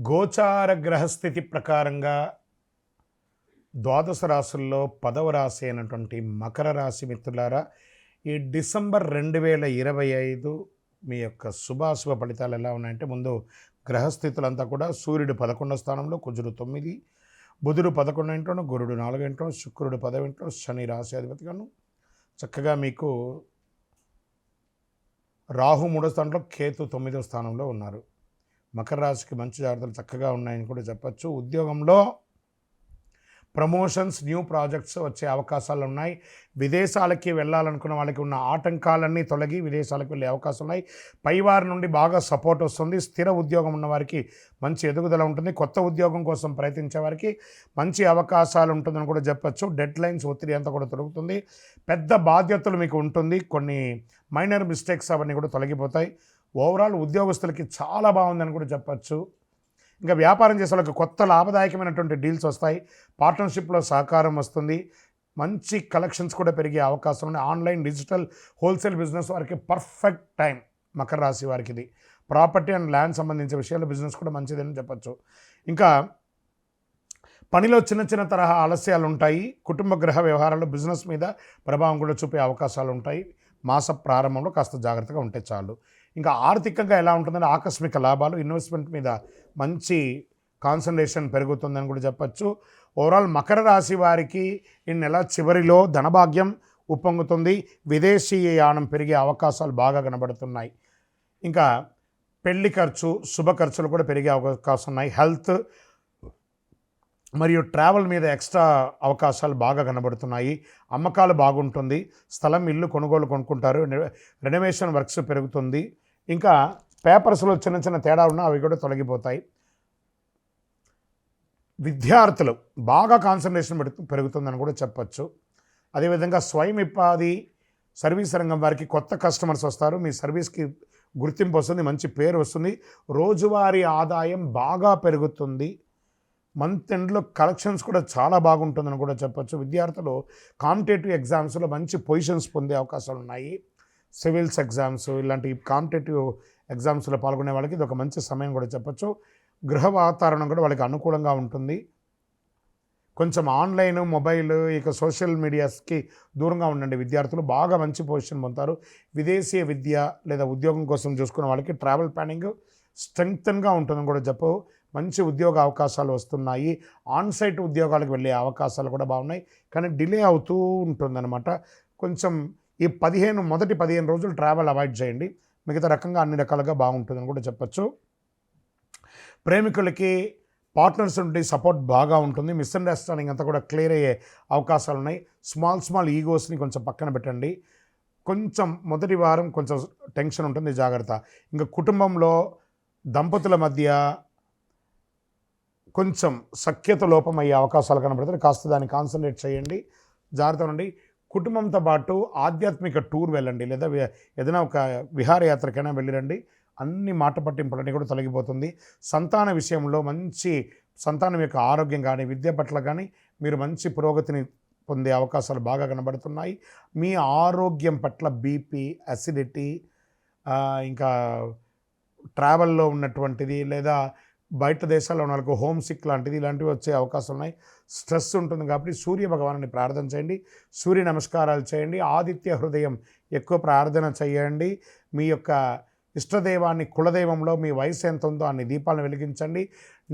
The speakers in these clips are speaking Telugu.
గోచార గ్రహస్థితి ప్రకారంగా ద్వాదశ రాశుల్లో 10వ రాశి అయినటువంటి మకర రాశి మిత్రులారా, ఈ డిసెంబర్ 2025 మీ యొక్క శుభాశుభ ఫలితాలు ఎలా ఉన్నాయంటే, ముందు గ్రహస్థితులంతా కూడా సూర్యుడు 11వ స్థానంలో, కుజుడు 9, బుధుడు 11 ఇంట్లోను, గురుడు 4 ఇంట్లో, శుక్రుడు 10 ఇంట్లో, శని రాశి అధిపతిగాను చక్కగా మీకు రాహు 3వ స్థానంలో, కేతు 9వ స్థానంలో ఉన్నారు. మకర రాశికి మంచి జాగ్రత్తలు చక్కగా ఉన్నాయని కూడా చెప్పచ్చు. ఉద్యోగంలో ప్రమోషన్స్, న్యూ ప్రాజెక్ట్స్ వచ్చే అవకాశాలు ఉన్నాయి. విదేశాలకి వెళ్ళాలనుకున్న వాళ్ళకి ఉన్న ఆటంకాలన్నీ తొలగి విదేశాలకు వెళ్ళే అవకాశాలు ఉన్నాయి. పైవారి నుండి బాగా సపోర్ట్ వస్తుంది. స్థిర ఉద్యోగం ఉన్న వారికి మంచి ఎదుగుదల ఉంటుంది. కొత్త ఉద్యోగం కోసం ప్రయత్నించే వారికి మంచి అవకాశాలు ఉంటుందని కూడా చెప్పచ్చు. డెడ్ లైన్స్ ఒత్తిడి అంతా కూడా తొలగుతుంది. పెద్ద బాధ్యతలు మీకు ఉంటుంది. కొన్ని మైనర్ మిస్టేక్స్ అవన్నీ కూడా తొలగిపోతాయి. ఓవరాల్ ఉద్యోగస్తులకి చాలా బాగుందని కూడా చెప్పచ్చు. ఇంకా వ్యాపారం చేసే వాళ్ళకి కొత్త లాభదాయకమైనటువంటి డీల్స్ వస్తాయి. పార్ట్నర్షిప్లో సహకారం వస్తుంది. మంచి కలెక్షన్స్ కూడా పెరిగే అవకాశం ఉంది. ఆన్లైన్, డిజిటల్, హోల్సేల్ బిజినెస్ వారికి పర్ఫెక్ట్ టైం. మకర రాశి వారికి ఇది ప్రాపర్టీ అండ్ ల్యాండ్ సంబంధించిన విషయాలు బిజినెస్ కూడా మంచిదని చెప్పచ్చు. ఇంకా పనిలో చిన్న చిన్న తరహా ఆలస్యాలు ఉంటాయి. కుటుంబ గ్రహ వ్యవహారాలు బిజినెస్ మీద ప్రభావం కూడా చూపే అవకాశాలు ఉంటాయి. మాస ప్రారంభంలో కాస్త జాగ్రత్తగా ఉంటే చాలు. ఇంకా ఆర్థికంగా ఎలా ఉంటుందంటే, ఆకస్మిక లాభాలు, ఇన్వెస్ట్మెంట్ మీద మంచి కాన్సన్ట్రేషన్ పెరుగుతుందని కూడా చెప్పచ్చు. ఓవరాల్ మకర రాశి వారికి ఈ నెల చివరిలో ధనభాగ్యం ఉప్పొంగుతుంది. విదేశీ యానం పెరిగే అవకాశాలు బాగా కనబడుతున్నాయి. ఇంకా పెళ్లి ఖర్చు, శుభ ఖర్చులు కూడా పెరిగే అవకాశం ఉన్నాయి. హెల్త్ మరియు ట్రావెల్ మీద ఎక్స్ట్రా అవకాశాలు బాగా కనబడుతున్నాయి. అమ్మకాలు బాగుంటుంది. స్థలం, ఇల్లు కొనుక్కుంటారు. రెనోవేషన్ వర్క్స్ పెరుగుతుంది. ఇంకా పేపర్స్లో చిన్న చిన్న తేడా ఉన్నా అవి కూడా తొలగిపోతాయి. విద్యార్థులు బాగా కాన్సన్ట్రేషన్ పెరుగుతుందని కూడా చెప్పచ్చు. అదేవిధంగా స్వయం ఉపాధి, సర్వీస్ రంగం వారికి కొత్త కస్టమర్స్ వస్తారు. మీ సర్వీస్కి గుర్తింపు వస్తుంది, మంచి పేరు వస్తుంది. రోజువారీ ఆదాయం బాగా పెరుగుతుంది. మంత్ ఎండ్లో కలెక్షన్స్ కూడా చాలా బాగుంటుందని కూడా చెప్పచ్చు. విద్యార్థులు కాంపిటేటివ్ ఎగ్జామ్స్లో మంచి పొజిషన్స్ పొందే అవకాశాలు ఉన్నాయి. సివిల్స్ ఎగ్జామ్స్, ఇలాంటి కాంపిటేటివ్ ఎగ్జామ్స్లో పాల్గొనే వాళ్ళకి ఇది ఒక మంచి సమయం కూడా చెప్పచ్చు. గృహ వాతావరణం కూడా వాళ్ళకి అనుకూలంగా ఉంటుంది. కొంచెం ఆన్లైన్, మొబైల్, ఇక సోషల్ మీడియాస్కి దూరంగా ఉండండి. విద్యార్థులు బాగా మంచి పొజిషన్ పొందుతారు. విదేశీ విద్య లేదా ఉద్యోగం కోసం చూసుకున్న వాళ్ళకి ట్రావెల్ ప్లానింగ్ స్ట్రెంగ్తన్గా ఉంటుందని కూడా చెప్పు. మంచి ఉద్యోగ అవకాశాలు వస్తున్నాయి. ఆన్సైట్ ఉద్యోగాలకు వెళ్ళే అవకాశాలు కూడా బాగున్నాయి. కానీ డిలే అవుతూ ఉంటుందన్నమాట. కొంచెం ఈ మొదటి 15 రోజులు ట్రావెల్ అవాయిడ్ చేయండి. మిగతా రకంగా అన్ని రకాలుగా బాగుంటుందని కూడా చెప్పచ్చు. ప్రేమికులకి పార్ట్నర్స్ నుండి సపోర్ట్ బాగా ఉంటుంది. మిస్అండర్స్టాండింగ్ అంతా కూడా క్లియర్ అయ్యే అవకాశాలు ఉన్నాయి. స్మాల్ ఈగోస్ని కొంచెం పక్కన పెట్టండి. కొంచెం మొదటి వారం కొంచెం టెన్షన్ ఉంటుంది, జాగ్రత్త. ఇంకా కుటుంబంలో దంపతుల మధ్య కొంచెం సఖ్యత లోపం అయ్యే అవకాశాలు కనబడుతుంది. కాస్త దాన్ని కాన్సన్ట్రేట్ చేయండి, జాగ్రత్త ఉండండి. కుటుంబంతో పాటు ఆధ్యాత్మిక టూర్ వెళ్ళండి, లేదా ఏదైనా ఒక విహారయాత్రకైనా వెళ్ళిరండి. అన్ని మాట పట్టింపులన్నీ కూడా తొలగిపోతుంది. సంతాన విషయంలో మంచి సంతానం యొక్క ఆరోగ్యం కానీ, విద్య పట్ల కానీ మీరు మంచి పురోగతిని పొందే అవకాశాలు బాగా కనబడుతున్నాయి. మీ ఆరోగ్యం పట్ల బీపీ, అసిడిటీ, ఇంకా ట్రావెల్లో ఉన్నటువంటిది, లేదా బయట దేశాల్లో ఉన్న వాళ్ళకు హోమ్ సిక్ లాంటిది, ఇలాంటివి వచ్చే అవకాశం ఉన్నాయి. స్ట్రెస్ ఉంటుంది కాబట్టి సూర్య భగవాన్ని ప్రార్థన చేయండి. సూర్య నమస్కారాలు చేయండి. ఆదిత్య హృదయం ఎక్కువ ప్రార్థన చేయండి. మీ యొక్క ఇష్టదైవాన్ని, కులదైవంలో మీ వయసు ఎంత ఉందో అన్ని దీపాలను వెలిగించండి.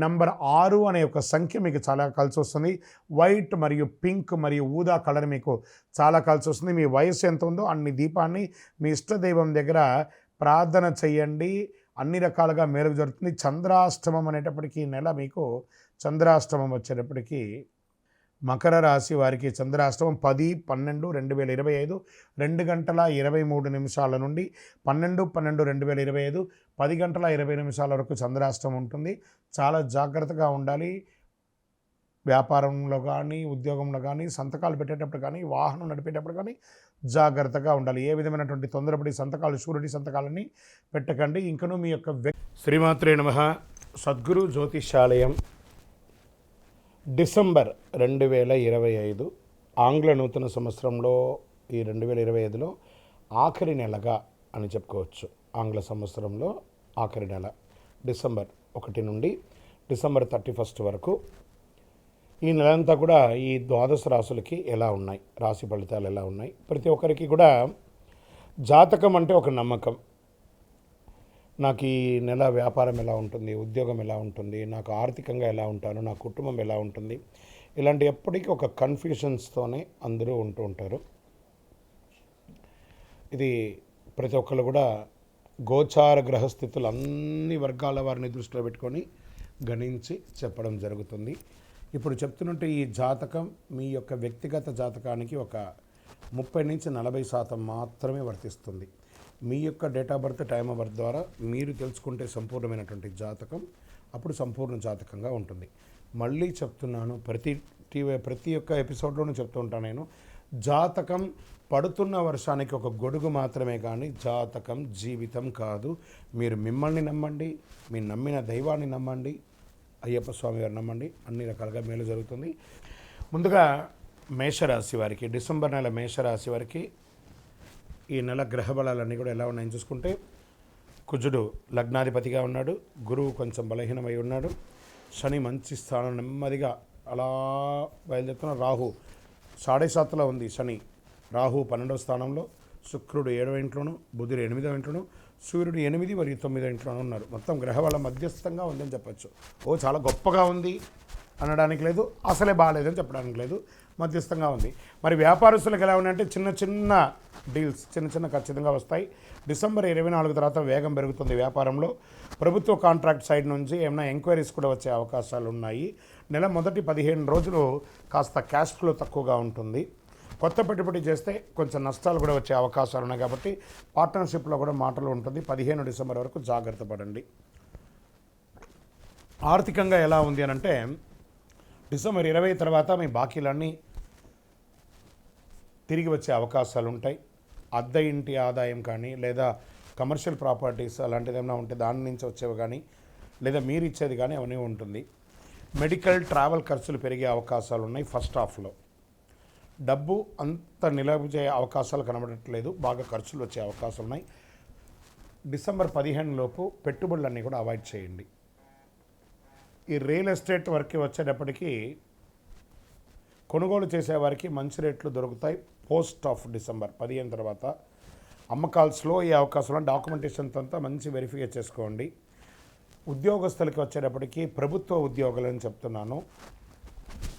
నంబర్ 6 అనే ఒక సంఖ్య మీకు చాలా కలిసి వస్తుంది. వైట్ మరియు పింక్ మరియు ఊదా కలర్ మీకు చాలా కలిసి వస్తుంది. మీ వయసు ఎంత ఉందో అన్ని దీపాన్ని మీ ఇష్టదైవం దగ్గర ప్రార్థన చేయండి. అన్ని రకాలుగా మేలు జరుగుతుంది. చంద్రాష్టమం అనేటప్పటికీ నెల మీకు చంద్రాష్టమం వచ్చేటప్పటికీ మకర రాశి వారికి చంద్రాష్టమం 10/12/2025 2:23 నుండి 12/12/2025 10:20 వరకు చంద్రాష్టమం ఉంటుంది. చాలా జాగ్రత్తగా ఉండాలి. వ్యాపారంలో కానీ, ఉద్యోగంలో కానీ, సంతకాలు పెట్టేటప్పుడు కానీ, వాహనం నడిపేటప్పుడు కానీ జాగ్రత్తగా ఉండాలి. ఏ విధమైనటువంటి తొందరపడి సంతకాలు, షూరిటీ సంతకాలని పెట్టకండి. ఇంకనూ మీ యొక్క శ్రీమాత్రే నమః. సద్గురు జ్యోతిషాలయం డిసెంబర్ 2025 ఆంగ్ల నూతన సంవత్సరంలో ఈ 2025లో ఆఖరి నెలగా అని చెప్పుకోవచ్చు. ఆంగ్ల సంవత్సరంలో ఆఖరి నెల డిసెంబర్ 1 నుండి డిసెంబర్ 31 వరకు. ఈ నెలంతా కూడా ఈ ద్వాదశ రాశులకి ఎలా ఉన్నాయి, రాశి ఫలితాలు ఎలా ఉన్నాయి, ప్రతి ఒక్కరికి కూడా జాతకం అంటే ఒక నమ్మకం. నాకు ఈ నెల వ్యాపారం ఎలా ఉంటుంది, ఉద్యోగం ఎలా ఉంటుంది, నాకు ఆర్థికంగా ఎలా ఉంటాను, నా కుటుంబం ఎలా ఉంటుంది, ఇలాంటి ఎప్పటికీ ఒక కన్ఫ్యూషన్స్తోనే అందరూ ఉంటూ ఉంటారు. ఇది ప్రతి ఒక్కరు కూడా గోచార గ్రహస్థితులు అన్ని వర్గాల వారిని దృష్టిలో పెట్టుకొని గణించి చెప్పడం జరుగుతుంది. ఇప్పుడు చెప్తున్నట్టు ఈ జాతకం మీ యొక్క వ్యక్తిగత జాతకానికి ఒక 30-40% మాత్రమే వర్తిస్తుంది. మీ యొక్క date of birth, time of birth ద్వారా మీరు తెలుసుకుంటే సంపూర్ణమైనటువంటి జాతకం అప్పుడు సంపూర్ణ జాతకంగా ఉంటుంది. మళ్ళీ చెప్తున్నాను, ప్రతి ఒక్క ఎపిసోడ్లోనూ చెప్తూ ఉంటాను నేను, జాతకం పడుతున్న వర్షానికి ఒక గొడుగు మాత్రమే కానీ జాతకం జీవితం కాదు. మీరు మిమ్మల్ని నమ్మండి, మీరు నమ్మిన దైవాన్ని నమ్మండి, అయ్యప్ప స్వామి వారిని నమ్మండి, అన్ని రకాలుగా మేలు జరుగుతుంది. ముందుగా మేషరాశి వారికి, డిసెంబర్ నెల మేషరాశి వారికి ఈ నెల గ్రహ బలాలన్నీ కూడా ఎలా ఉన్నాయని చూసుకుంటే, కుజుడు లగ్నాధిపతిగా ఉన్నాడు, గురువు కొంచెం బలహీనమై ఉన్నాడు, శని మంచి స్థానం నెమ్మదిగా అలా బయలుదేరుతున్న, రాహు 7.5లో ఉంది శని, రాహు 12వ స్థానంలో, శుక్రుడు 7వ ఇంట్లోను, బుధుడు 8వ ఇంట్లోను, సూర్యుడు 8 మరియు 9వ ఇంట్లోనూ ఉన్నారు. మొత్తం గ్రహబల మధ్యస్థంగా ఉందని చెప్పచ్చు. చాలా గొప్పగా ఉంది అనడానికి లేదు, అసలే బాగాలేదని చెప్పడానికి లేదు, మధ్యస్థంగా ఉంది. మరి వ్యాపారస్తులకు ఎలా ఉన్నాయంటే చిన్న చిన్న డీల్స్ చిన్న ఖచ్చితంగా వస్తాయి. డిసెంబర్ 24 తర్వాత వేగం పెరుగుతుంది వ్యాపారంలో. ప్రభుత్వ కాంట్రాక్ట్ సైడ్ నుంచి ఏమైనా ఎంక్వైరీస్ కూడా వచ్చే అవకాశాలు ఉన్నాయి. నెల మొదటి 15 రోజులు కాస్త క్యాష్ ఫ్లో తక్కువగా ఉంటుంది. కొత్త పెట్టుబడి చేస్తే కొంచెం నష్టాలు కూడా వచ్చే అవకాశాలు ఉన్నాయి కాబట్టి పార్ట్నర్షిప్లో కూడా మాటలు ఉంటుంది. 15 డిసెంబర్ వరకు జాగ్రత్త పడండి. ఆర్థికంగా ఎలా ఉంది అని అంటే, డిసెంబర్ 20 తర్వాత మీ బాకీలన్నీ తిరిగి వచ్చే అవకాశాలు ఉంటాయి. అద్దె ఇంటి ఆదాయం కానీ, లేదా కమర్షియల్ ప్రాపర్టీస్ అలాంటిది ఏమైనా ఉంటే దాని నుంచి వచ్చేవి కానీ, లేదా మీరు ఇచ్చేది కానీ అవన్నీ ఉంటుంది. మెడికల్, ట్రావెల్ ఖర్చులు పెరిగే అవకాశాలు ఉన్నాయి. ఫస్ట్ హాఫ్లో డబ్బు అంత నిలవజే అవకాశాలు కనబడట్లేదు, బాగా ఖర్చులు వచ్చే అవకాశాలు ఉన్నాయి. డిసెంబర్ 15 లోపు పెట్టుబడులన్నీ కూడా అవాయిడ్ చేయండి. ఈ రియల్ ఎస్టేట్ వరకు వచ్చేటప్పటికీ కొనుగోలు చేసేవారికి మంచి రేట్లు దొరుకుతాయి. పోస్ట్ ఆఫ్ డిసెంబర్ 15 తర్వాత అమ్మకాలు స్లో అయ్యే అవకాశం, డాక్యుమెంటేషన్ అంతా మంచి వెరిఫై చేసుకోండి. ఉద్యోగస్తులకి వచ్చేటప్పటికి ప్రభుత్వ ఉద్యోగులని చెప్తున్నాను,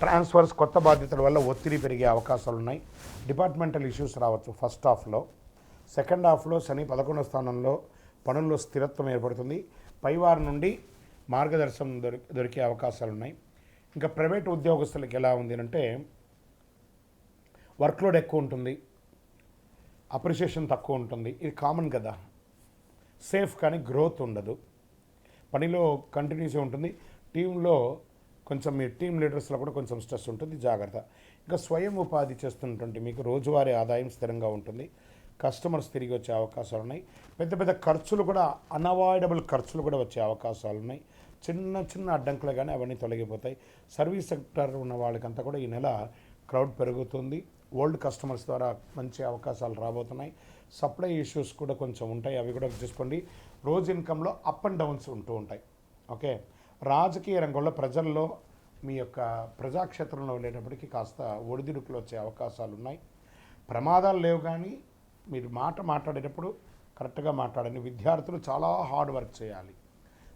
ట్రాన్స్ఫర్స్, కొత్త బాధ్యతల వల్ల ఒత్తిడి పెరిగే అవకాశాలు ఉన్నాయి. డిపార్ట్మెంటల్ ఇష్యూస్ రావచ్చు ఫస్ట్ హాఫ్లో. సెకండ్ హాఫ్లో శని 11వ స్థానంలో, పనుల్లో స్థిరత్వం ఏర్పడుతుంది. పైవారి నుండి మార్గదర్శనం దొరికే అవకాశాలు ఉన్నాయి. ఇంకా ప్రైవేట్ ఉద్యోగస్తులకి ఎలా ఉంది అంటే, వర్క్లోడ్ ఎక్కువ ఉంటుంది, అప్రిషియేషన్ తక్కువ ఉంటుంది. ఇది కామన్ కదా. సేఫ్ కానీ గ్రోత్ ఉండదు. పనిలో కంటిన్యూస్ ఉంటుంది. టీంలో కొంచెం మీ టీమ్ లీడర్స్లో కూడా కొంచెం స్ట్రెస్ ఉంటుంది, జాగ్రత్త. ఇంకా స్వయం ఉపాధి చేస్తున్నటువంటి మీకు రోజువారీ ఆదాయం స్థిరంగా ఉంటుంది. కస్టమర్స్ తిరిగి వచ్చే అవకాశాలు ఉన్నాయి. పెద్ద పెద్ద ఖర్చులు కూడా, అన్అవాయిడబుల్ ఖర్చులు కూడా వచ్చే అవకాశాలు ఉన్నాయి. చిన్న అడ్డంకులు కానీ అవన్నీ తొలగిపోతాయి. సర్వీస్ సెక్టర్ ఉన్న వాళ్ళకంతా కూడా ఈ నెల క్రౌడ్ పెరుగుతుంది. ఓల్డ్ కస్టమర్స్ ద్వారా మంచి అవకాశాలు రాబోతున్నాయి. సప్లై ఇష్యూస్ కూడా కొంచెం ఉంటాయి, అవి కూడా చూసుకోండి. రోజు ఇన్కంలో అప్ అండ్ డౌన్స్ ఉంటూ ఉంటాయి. ఓకే. రాజకీయ రంగంలో ప్రజల్లో మీ యొక్క ప్రజాక్షేత్రంలో వెళ్ళేటప్పటికీ కాస్త ఒడిదుడుకులు వచ్చే అవకాశాలు ఉన్నాయి. ప్రమాదాలు లేవు కానీ మీరు మాట్లాడేటప్పుడు కరెక్ట్గా మాట్లాడండి. విద్యార్థులు చాలా హార్డ్ వర్క్ చేయాలి,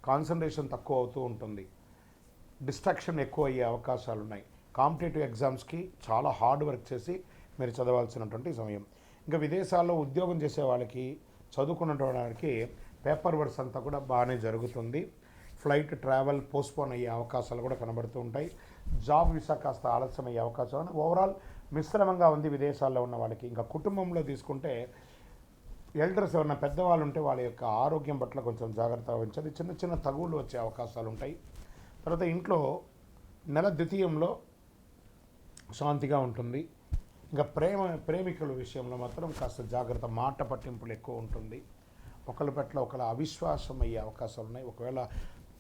కాన్సన్ట్రేషన్ తక్కువ అవుతూ ఉంటుంది, డిస్ట్రాక్షన్ ఎక్కువ అయ్యే అవకాశాలు ఉన్నాయి. కాంపిటేటివ్ ఎగ్జామ్స్కి చాలా హార్డ్ వర్క్ చేసి మీరు చదవాల్సినటువంటి సమయం. ఇంకా విదేశాల్లో ఉద్యోగం చేసే వాళ్ళకి, చదువుకున్నటువంటి వారికి పేపర్ వర్క్స్ అంతా కూడా బాగానే జరుగుతుంది. ఫ్లైట్ ట్రావెల్ పోస్ట్పోన్ అయ్యే అవకాశాలు కూడా కనబడుతూ ఉంటాయి. జాబ్ వీసా కాస్త ఆలస్యం అయ్యే అవకాశాలు. ఓవరాల్ మిశ్రమంగా ఉంది విదేశాల్లో ఉన్న వాళ్ళకి. ఇంకా కుటుంబంలో తీసుకుంటే ఎల్డర్స్ ఎవరైనా పెద్దవాళ్ళు ఉంటే వాళ్ళ యొక్క ఆరోగ్యం పట్ల కొంచెం జాగ్రత్త వహించాలి. చిన్న తగుళ్ళు వచ్చే అవకాశాలు ఉంటాయి. తర్వాత ఇంట్లో నెల ద్వితీయంలో శాంతిగా ఉంటుంది. ఇంకా ప్రేమికుల విషయంలో మాత్రం కాస్త జాగ్రత్త, మాట పట్టింపులు ఎక్కువ ఉంటుంది. ఒకరి పట్ల ఒకళ్ళ అవిశ్వాసం అయ్యే అవకాశాలు ఉన్నాయి. ఒకవేళ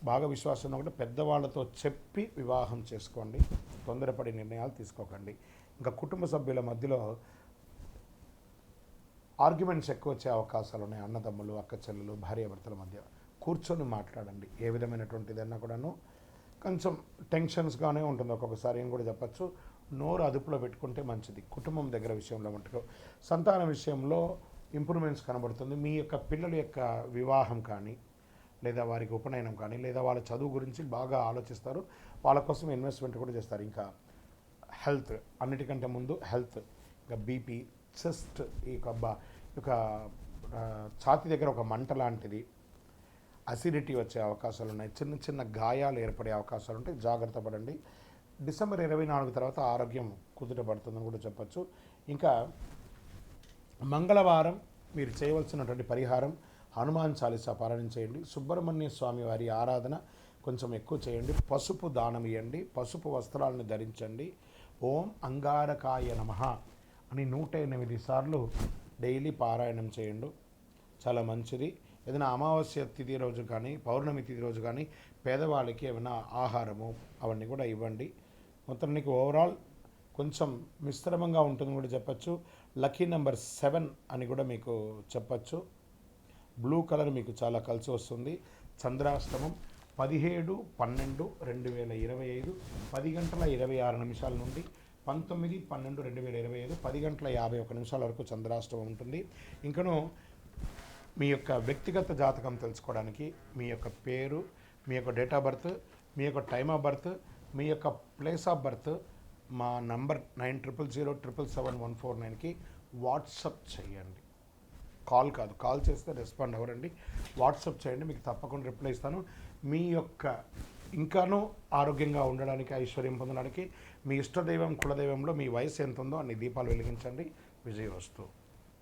బాగా విశ్వాసం ఉన్నా కూడా పెద్దవాళ్ళతో చెప్పి వివాహం చేసుకోండి, తొందరపడి నిర్ణయాలు తీసుకోకండి. ఇంకా కుటుంబ సభ్యుల మధ్యలో ఆర్గ్యుమెంట్స్ ఎక్కువ వచ్చే అవకాశాలు ఉన్నాయి. అన్నదమ్ములు, అక్క చెల్లెలు, భార్యాభర్తల మధ్య కూర్చొని మాట్లాడండి. ఏ విధమైనటువంటిదన్నా కూడాను కొంచెం టెన్షన్స్గానే ఉంటుంది ఒక్కొక్కసారి అని కూడా చెప్పచ్చు. నోరు అదుపులో పెట్టుకుంటే మంచిది. కుటుంబం దగ్గర విషయంలో మటుకు సంతాన విషయంలో ఇంప్రూవ్మెంట్స్ కనబడుతుంది. మీ యొక్క పిల్లల యొక్క వివాహం కానీ, లేదా వారికి ఉపనయనం కానీ, లేదా వాళ్ళ చదువు గురించి బాగా ఆలోచిస్తారు. వాళ్ళ కోసం ఇన్వెస్ట్మెంట్ కూడా చేస్తారు. ఇంకా హెల్త్, అన్నిటికంటే ముందు హెల్త్, ఇంకా బీపీ, చెస్ట్, ఈ యొక్క ఛాతీ దగ్గర ఒక మంట లాంటిది, అసిడిటీ వచ్చే అవకాశాలు ఉన్నాయి. చిన్న చిన్న గాయాలు ఏర్పడే అవకాశాలు ఉంటాయి. జాగ్రత్త పడండి. డిసెంబర్ 24 తర్వాత ఆరోగ్యం కుదుటపడుతుందని కూడా చెప్పచ్చు. ఇంకా మంగళవారం మీరు చేయవలసినటువంటి పరిహారం హనుమాన్ చాలీసా పారాయణం చేయండి. సుబ్రహ్మణ్య స్వామి వారి ఆరాధన కొంచెం ఎక్కువ చేయండి. పసుపు దానం ఇవ్వండి. పసుపు వస్త్రాలను ధరించండి. ఓం అంగారకాయ నమః అని 108 సార్లు డైలీ పారాయణం చేయండి. చాలా మంచిది. ఏదైనా అమావాస్య తిథి రోజు కానీ, పౌర్ణమి తిథి రోజు కానీ పేదవాళ్ళకి ఏమైనా ఆహారము అవన్నీ కూడా ఇవ్వండి. మొత్తానికి ఓవరాల్ కొంచెం మిశ్రమంగా ఉంటుందని కూడా చెప్పచ్చు. లక్కీ నెంబర్ 7 అని కూడా మీకు చెప్పచ్చు. బ్లూ కలర్ మీకు చాలా కలిసి వస్తుంది. చంద్రాష్టమం 17/12/2025 10:26 నుండి 19/12/2025 10:51 వరకు చంద్రాష్టమం ఉంటుంది. ఇంకను మీ యొక్క వ్యక్తిగత జాతకం తెలుసుకోవడానికి మీ యొక్క పేరు, మీ యొక్క డేట్ ఆఫ్ బర్త్, మీ యొక్క టైమ్ ఆఫ్ బర్త్, మీ యొక్క ప్లేస్ ఆఫ్ బర్త్ మా నంబర్ 9000077149కి వాట్సప్ చేయండి. కాల్ కాదు, కాల్ చేస్తే రెస్పాండ్ అవ్వరండి. వాట్సప్ చేయండి, మీకు తప్పకుండా రిప్లై ఇస్తాను. మీ యొక్క ఇంకానూ ఆరోగ్యంగా ఉండడానికి, ఐశ్వర్యం పొందడానికి మీ ఇష్టదైవం కులదైవంలో మీ వయసు ఎంత ఉందో అన్ని దీపాలు వెలిగించండి. విజయవస్తు.